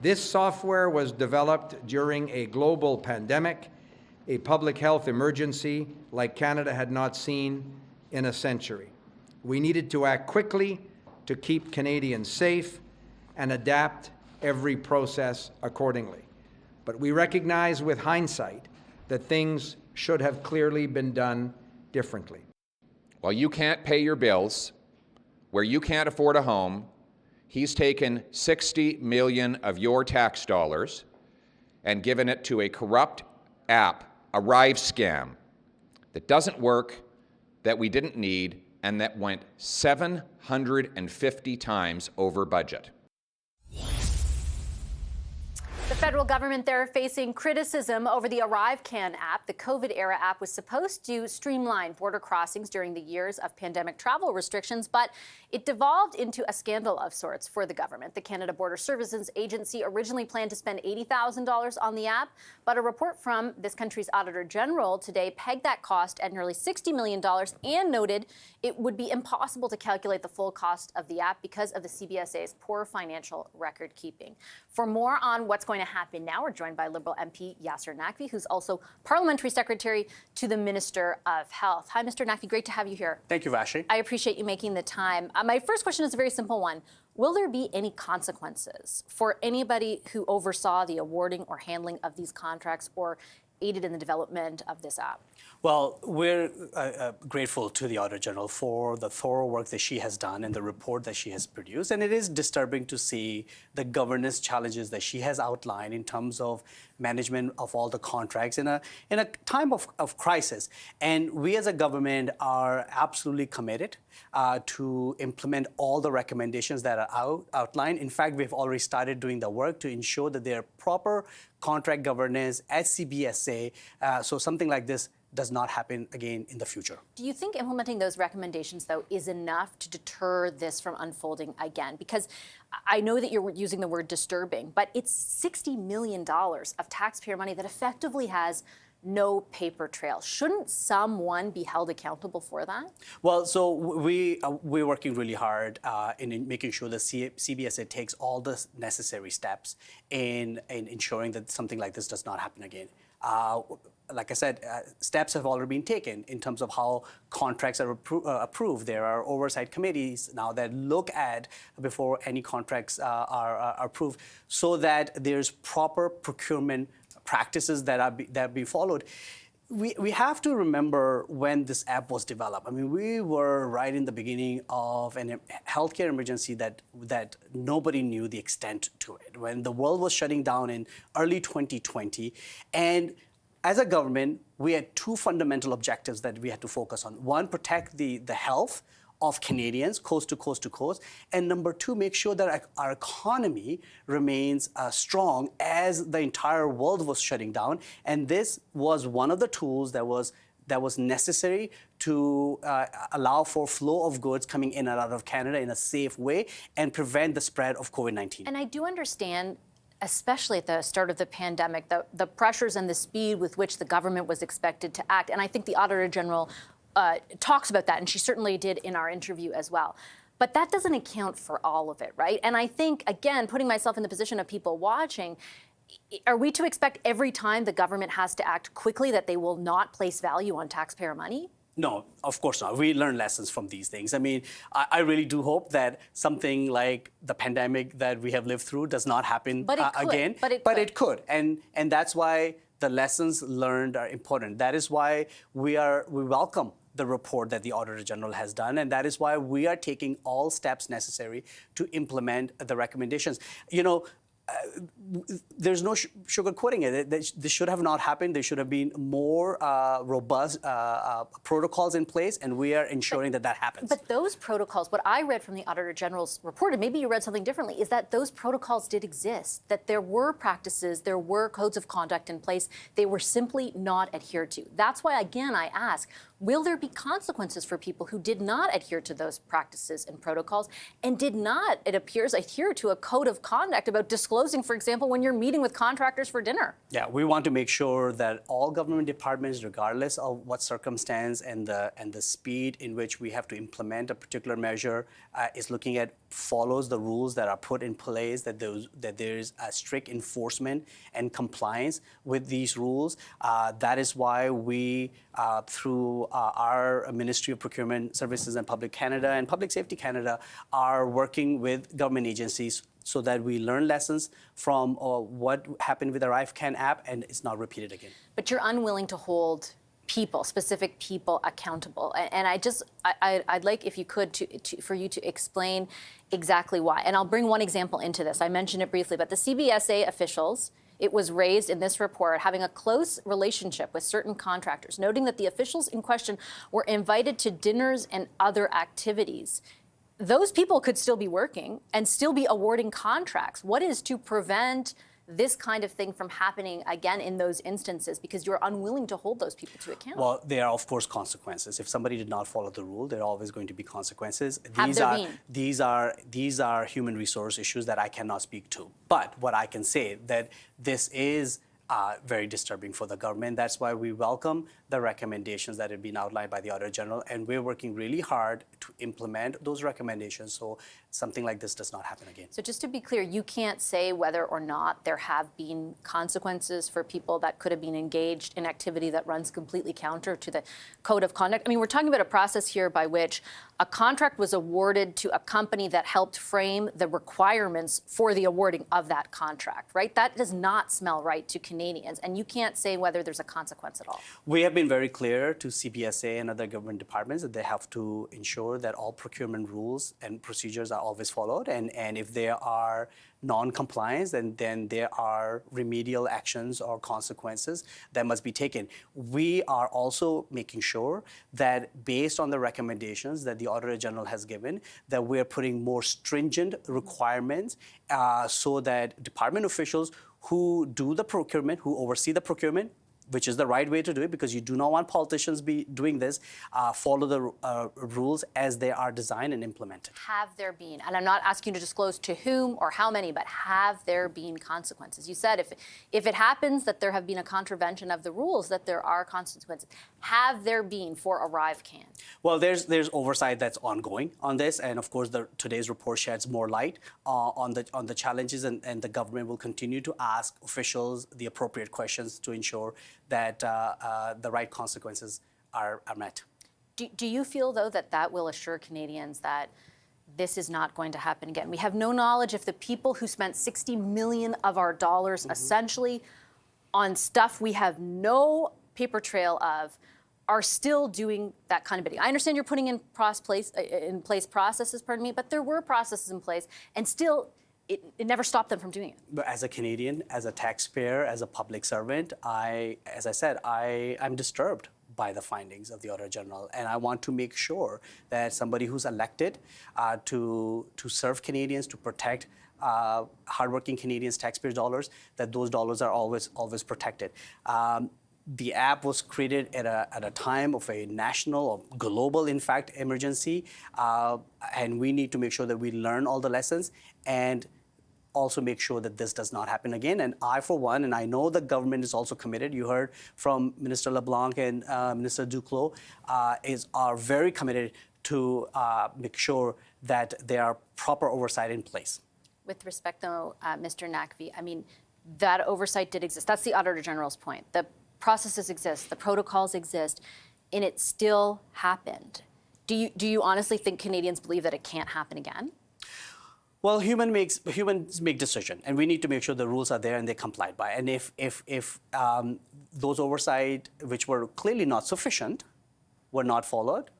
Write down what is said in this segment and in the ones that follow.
This software was developed during a global pandemic, a public health emergency like Canada had not seen in a century. We needed to act quickly to keep Canadians safe and adapt every process accordingly. But we recognize with hindsight that things should have clearly been done differently. While you can't pay your bills, where you can't afford a home, he's taken $60 million of your tax dollars and given it to a corrupt app, ArriveCan, that doesn't work, that we didn't need, and that went 750 times over budget. The federal government there facing criticism over the ArriveCan app. The COVID-era app was supposed to streamline border crossings during the years of pandemic travel restrictions, but it devolved into a scandal of sorts for the government. The Canada Border Services Agency originally planned to spend $80,000 on the app, but a report from this country's Auditor General today pegged that cost at nearly $60 million and noted it would be impossible to calculate the full cost of the app because of the CBSA's poor financial record keeping. For more on what's going to happen now, we're joined by Liberal MP Yasir Naqvi, who's also Parliamentary Secretary to the Minister of Health. Hi, Mr. Naqvi, great to have you here. Thank you, Vassy. I appreciate you making the time. My first question is a very simple one. Will there be any consequences for anybody who oversaw the awarding or handling of these contracts or aided in the development of this app? Well, we're grateful to the Auditor General for the thorough work that she has done and the report that she has produced. And it is disturbing to see the governance challenges that she has outlined in terms of management of all the contracts in a time of crisis. And we as a government are absolutely committed to implement all the recommendations that are outlined. In fact, we've already started doing the work to ensure that there are proper contract governance at CBSA, so something like this does not happen again in the future. Do you think implementing those recommendations, though, is enough to deter this from unfolding again? Because I know that you're using the word disturbing, but it's $60 million of taxpayer money that effectively has no paper trail. Shouldn't someone be held accountable for that? Well, so we're working really hard in making sure that CBSA takes all the necessary steps in ensuring that something like this does not happen again. Like I said, steps have already been taken in terms of how contracts are approved. There are oversight committees now that look at before any contracts are approved, so that there's proper procurement practices that are being followed. We have to remember when this app was developed. I mean, we were right in the beginning of a healthcare emergency that nobody knew the extent to it, when the world was shutting down in early 2020. And as a government, we had two fundamental objectives that we had to focus on. One, protect the health of Canadians, coast to coast to coast. And number two, make sure that our economy remains strong as the entire world was shutting down. And this was one of the tools that was necessary to allow for flow of goods coming in and out of Canada in a safe way and prevent the spread of COVID-19. And I do understand, especially at the start of the pandemic, the pressures and the speed with which the government was expected to act. And I think the Auditor General talks about that, and she certainly did in our interview as well. But that doesn't account for all of it, right? And I think, again, putting myself in the position of people watching, are we to expect every time the government has to act quickly that they will not place value on taxpayer money? No, of course not. We learn lessons from these things. I mean, I really do hope that something like the pandemic that we have lived through does not happen again. But it could. And that's why the lessons learned are important. That is why we welcome the report that the Auditor General has done, and that is why we are taking all steps necessary to implement the recommendations. You know, there's no sugarcoating it. This should have not happened. There should have been more robust protocols in place, and we are ensuring that happens. But those protocols, what I read from the Auditor General's report, and maybe you read something differently, is that those protocols did exist, that there were practices, there were codes of conduct in place. They were simply not adhered to. That's why, again, I ask, will there be consequences for people who did not adhere to those practices and protocols and did not, it appears, adhere to a code of conduct about disclosure disclosing, for example, when you're meeting with contractors for dinner? Yeah, we want to make sure that all government departments, regardless of what circumstance and the speed in which we have to implement a particular measure, is looking at follows the rules that are put in place, that there is a strict enforcement and compliance with these rules. That is why we, through our Ministry of Procurement Services and Public Canada and Public Safety Canada, are working with government agencies so that we learn lessons from what happened with the ArriveCan app and it's not repeated again. But you're unwilling to hold people, specific people, accountable. And I'd like, if you could, for you to explain exactly why. And I'll bring one example into this. I mentioned it briefly, but the CBSA officials, it was raised in this report, having a close relationship with certain contractors, noting that the officials in question were invited to dinners and other activities. Those people could still be working and still be awarding contracts. What is to prevent this kind of thing from happening again in those instances, because you're unwilling to hold those people to account? Well, there are, of course, consequences. If somebody did not follow the rule, there are always going to be consequences. Have there been? These are human resource issues that I cannot speak to. But what I can say that this is very disturbing for the government. That's why we welcome the recommendations that have been outlined by the Auditor General, and we're working really hard to implement those recommendations so something like this does not happen again. So just to be clear, you can't say whether or not there have been consequences for people that could have been engaged in activity that runs completely counter to the code of conduct. I mean, we're talking about a process here by which a contract was awarded to a company that helped frame the requirements for the awarding of that contract, right? That does not smell right to Canadians, and you can't say whether there's a consequence at all. We have been very clear to CBSA and other government departments that they have to ensure that all procurement rules and procedures are always followed, and if there are non-compliance, then there are remedial actions or consequences that must be taken. We are also making sure that based on the recommendations that the Auditor General has given, that we're putting more stringent requirements so that department officials who do the procurement, who oversee the procurement, which is the right way to do it, because you do not want politicians be doing this, follow the rules as they are designed and implemented. Have there been, and I'm not asking you to disclose to whom or how many, but have there been consequences? You said if it happens that there have been a contravention of the rules, that there are consequences. Have there been for ArriveCan? Well, there's oversight that's ongoing on this, and of course today's report sheds more light on the challenges, and the government will continue to ask officials the appropriate questions to ensure that the right consequences are met. Do you feel, though, that will assure Canadians that this is not going to happen again? We have no knowledge if the people who spent $60 million of our dollars essentially on stuff we have no paper trail of are still doing that kind of bidding. I understand you're putting in place processes, but there were processes in place, and still it never stopped them from doing it. But as a Canadian, as a taxpayer, as a public servant, as I said, I'm disturbed by the findings of the Auditor General, and I want to make sure that somebody who's elected to serve Canadians, to protect hardworking Canadians' taxpayers' dollars, that those dollars are always protected. The app was created at a time of a national or global, in fact, emergency, and we need to make sure that we learn all the lessons and also make sure that this does not happen again. And I, for one, and I know the government is also committed. You heard from Minister LeBlanc and Minister Duclos are very committed to make sure that there are proper oversight in place. With respect, though, Mr. Naqvi, I mean, that oversight did exist. That's the Auditor General's point. The processes exist, the protocols exist, and it still happened. Do you honestly think Canadians believe that it can't happen again? Well, humans make decisions, and we need to make sure the rules are there and they're complied by. And if those oversight, which were clearly not sufficient, were not followed,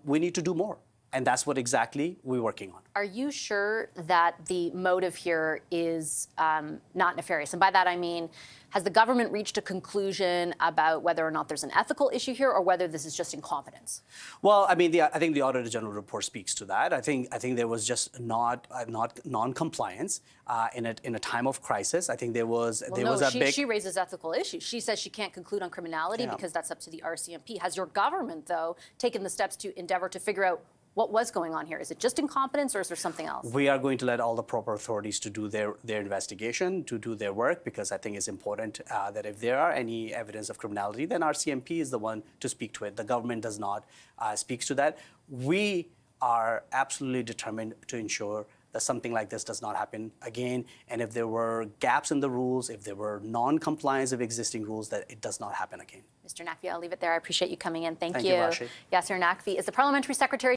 we need to do more. And that's what exactly we're working on. Are you sure that the motive here is not nefarious? And by that I mean, has the government reached a conclusion about whether or not there's an ethical issue here, or whether this is just incompetence? Well, I mean, I think the Auditor General report speaks to that. I think there was just not non-compliance in a time of crisis. I think there was she raises ethical issues. She says she can't conclude on criminality because that's up to the RCMP. Has your government, though, taken the steps to endeavor to figure out what was going on here? Is it just incompetence, or is there something else? We are going to let all the proper authorities to do their investigation, to do their work, because I think it's important that if there are any evidence of criminality, then our CMP is the one to speak to it. The government does not speak to that. We are absolutely determined to ensure that something like this does not happen again. And if there were gaps in the rules, if there were non-compliance of existing rules, that it does not happen again. Mr. Naqvi, I'll leave it there. I appreciate you coming in. Thank Thank you. you, Vassy. Yasir Naqvi is the Parliamentary Secretary